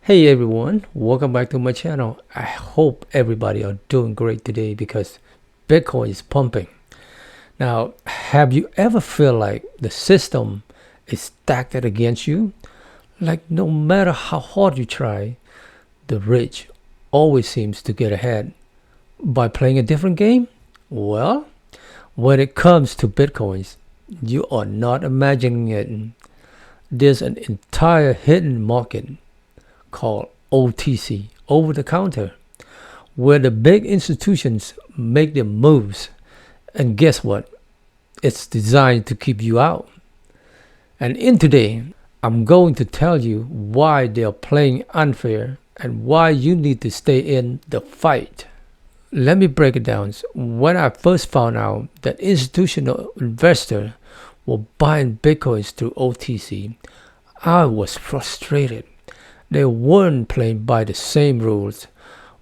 Hey everyone, welcome back to my channel. I hope everybody are doing great today because Bitcoin is pumping. Now, have you ever feel like the system is stacked against you? Like no matter how hard you try, the rich always seems to get ahead by playing a different game? Well, when it comes to Bitcoins, you are not imagining it. There's an entire hidden market called OTC, over the counter, where the big institutions make their moves. And guess what? It's designed to keep you out. And in today, I'm going to tell you why they're playing unfair and why you need to stay in the fight. Let me break it down. When I first found out that institutional investors were buying Bitcoins through OTC, I was frustrated. They weren't playing by the same rules,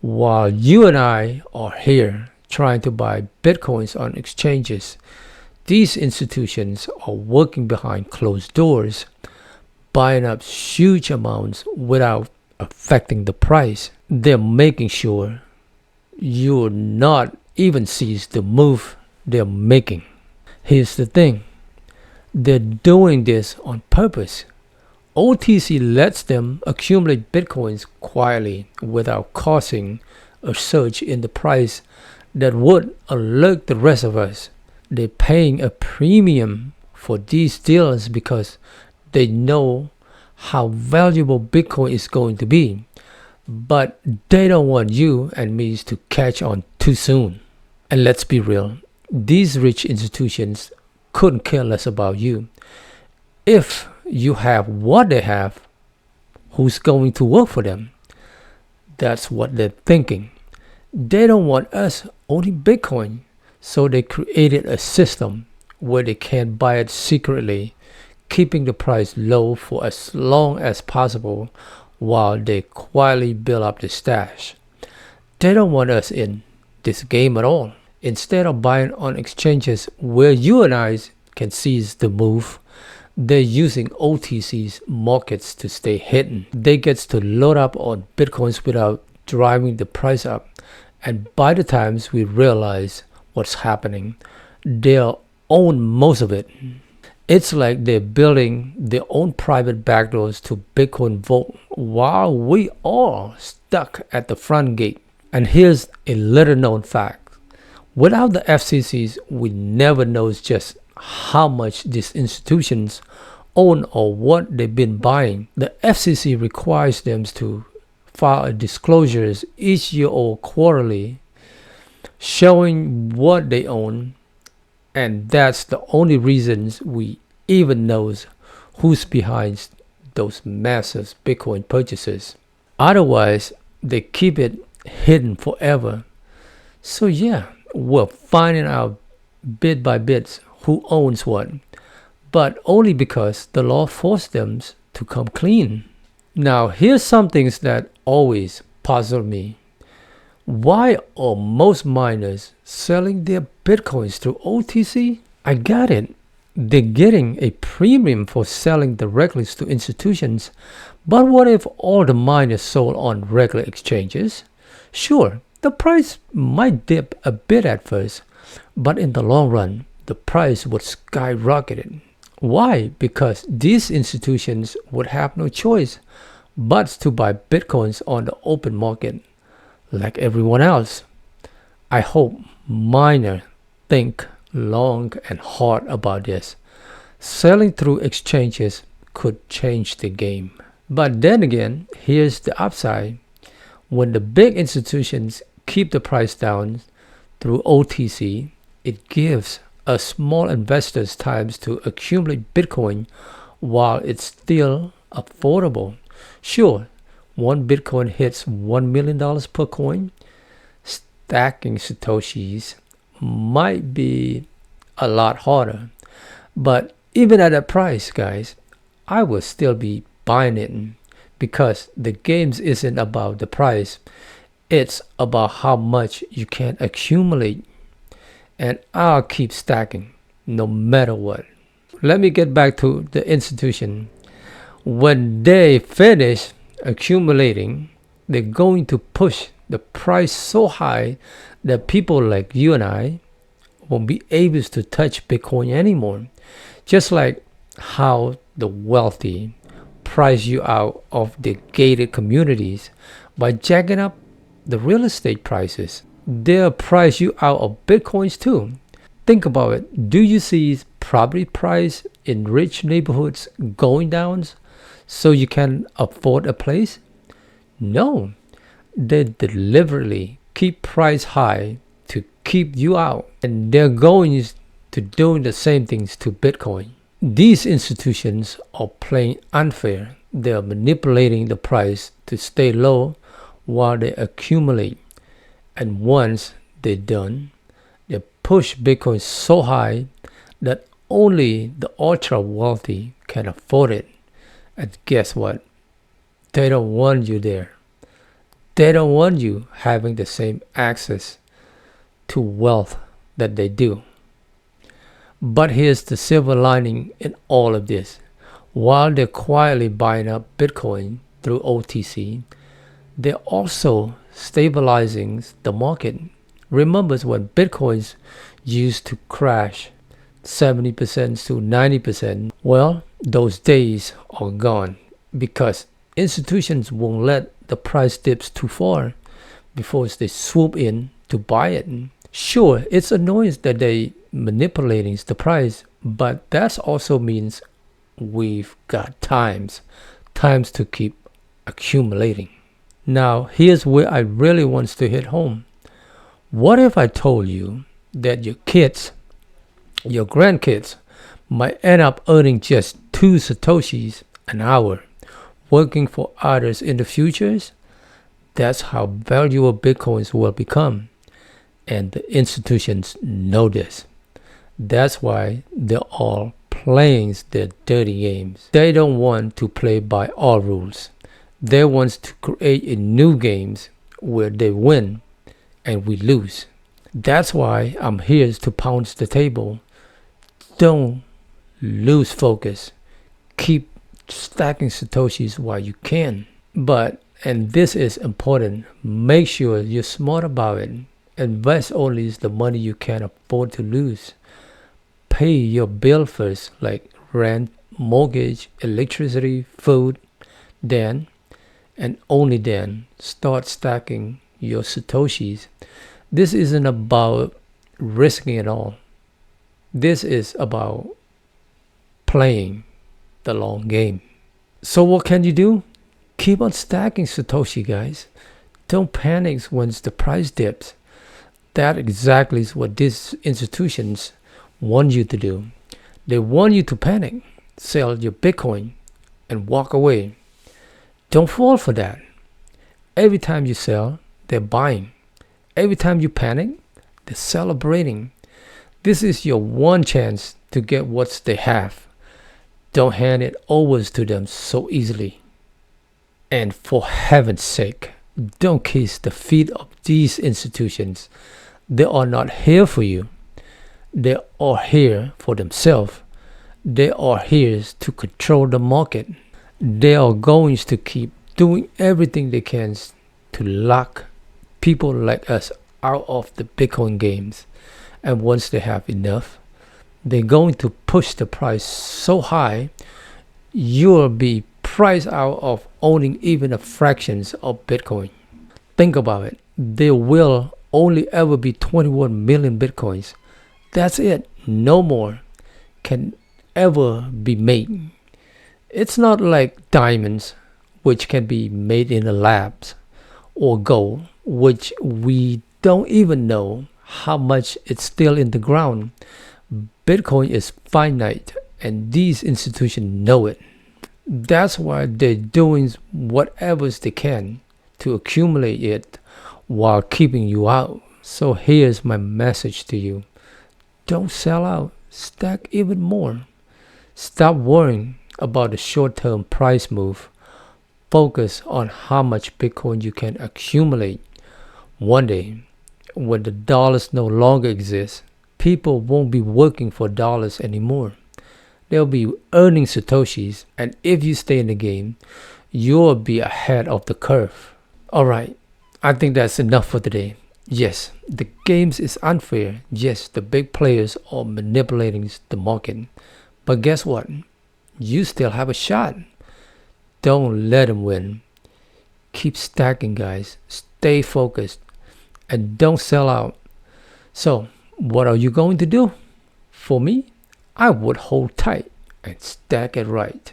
while you and I are here trying to buy Bitcoins on exchanges. These institutions are working behind closed doors, buying up huge amounts without affecting the price. They're making sure you'll not even sees the move they're making. Here's the thing, they're doing this on purpose. OTC lets them accumulate Bitcoins quietly without causing a surge in the price that would alert the rest of us. They're paying a premium for these deals because they know how valuable Bitcoin is going to be, but they don't want you and me to catch on too soon. And let's be real, these rich institutions couldn't care less about you. If you have what they have, who's going to work for them? That's what they're thinking. They don't want us owning Bitcoin, so they created a system where they can buy it secretly, keeping the price low for as long as possible while they quietly build up the stash. They don't want us in this game at all. Instead of buying on exchanges where you and I can seize the move, they're using OTC's markets to stay hidden. They get to load up on Bitcoins without driving the price up. And by the time we realize what's happening, they'll own most of it. It's like they're building their own private backdoors to Bitcoin Vault while we are stuck at the front gate. And here's a little known fact. Without the FCCs, we never know just how much these institutions own or what they've been buying. The FCC requires them to file disclosures each year or quarterly showing what they own, and that's the only reasons we even knows who's behind those massive Bitcoin purchases. Otherwise, they keep it hidden forever. So yeah, we're finding out bit by bit who owns what, but only because the law forced them to come clean. Now, here's some things that always puzzle me. Why are most miners selling their Bitcoins through OTC? I got it. They're getting a premium for selling directly to institutions, but what if all the miners sold on regular exchanges? Sure, the price might dip a bit at first, but in the long run, the price would skyrocket. Why? Because these institutions would have no choice but to buy Bitcoins on the open market like everyone else. I hope miners think long and hard about this. Selling through exchanges could change the game. But then again, here's the upside. When the big institutions keep the price down through OTC, it gives us small investors time to accumulate Bitcoin while it's still affordable. Sure, one Bitcoin hits $1 million per coin. Stacking Satoshis might be a lot harder. But even at that price, guys, I will still be buying it because the game isn't about the price. It's about how much you can accumulate. And I'll keep stacking no matter what. Let me get back to the institution. When they finish accumulating, they're going to push the price so high that people like you and I won't be able to touch Bitcoin anymore. Just like how the wealthy price you out of the gated communities by jacking up the real estate prices, they'll price you out of Bitcoins too. Think about it. Do you see property price in rich neighborhoods going down so you can afford a place? No. They deliberately keep price high to keep you out, and they're going to doing the same things to Bitcoin. These institutions are playing unfair. They're manipulating the price to stay low while they accumulate. And once they're done, they push Bitcoin so high that only the ultra wealthy can afford it. And guess what? They don't want you there. They don't want you having the same access to wealth that they do. But here's the silver lining in all of this. While they're quietly buying up Bitcoin through OTC, they're also stabilizing the market. Remember when Bitcoins used to crash 70% to 90%? Well, those days are gone because institutions won't let the price dips too far before they swoop in to buy it. Sure, it's annoying that they manipulating the price, but that also means we've got times to keep accumulating. Now, here's where I really want to hit home. What if I told you that your kids, your grandkids, might end up earning just 2 Satoshis an hour working for others in the futures? That's how valuable Bitcoins will become. And the institutions know this. That's why they're all playing their dirty games. They don't want to play by all rules. They want to create a new games where they win and we lose. That's why I'm here to pounce the table. Don't lose focus. Keep stacking Satoshis while you can. But, and this is important, make sure you're smart about it. Invest only the money you can afford to lose. Pay your bill first, like rent, mortgage, electricity, food. Then, and only then, start stacking your Satoshis. This isn't about risking it all. This is about playing the long game. So what can you do? Keep on stacking Satoshi, guys. Don't panic once the price dips. That exactly is what these institutions want you to do. They want you to panic, sell your Bitcoin, and walk away. Don't fall for that. Every time you sell, they're buying. Every time you panic, they're celebrating. This is your one chance to get what they have. Don't hand it over to them so easily. And for heaven's sake, don't kiss the feet of these institutions. They are not here for you. They are here for themselves. They are here to control the market. They are going to keep doing everything they can to lock people like us out of the Bitcoin games. And once they have enough, they're going to push the price so high, you'll be priced out of owning even a fraction of Bitcoin. Think about it. There will only ever be 21 million Bitcoins. That's it. No more can ever be made. It's not like diamonds, which can be made in the labs, or gold, which we don't even know how much it's still in the ground. Bitcoin is finite, and these institutions know it. That's why they're doing whatever they can to accumulate it while keeping you out. So here's my message to you. Don't sell out. Stack even more. Stop worrying about the short-term price move. Focus on how much Bitcoin you can accumulate. One day, when the dollars no longer exist, people won't be working for dollars anymore. They'll be earning Satoshis, and if you stay in the game, you'll be ahead of the curve. Alright, I think that's enough for today. Yes, the games is unfair. Yes, the big players are manipulating the market. But guess what? You still have a shot. Don't let them win. Keep stacking, guys. Stay focused. And don't sell out. So, what are you going to do? For me, I would hold tight and stack it right.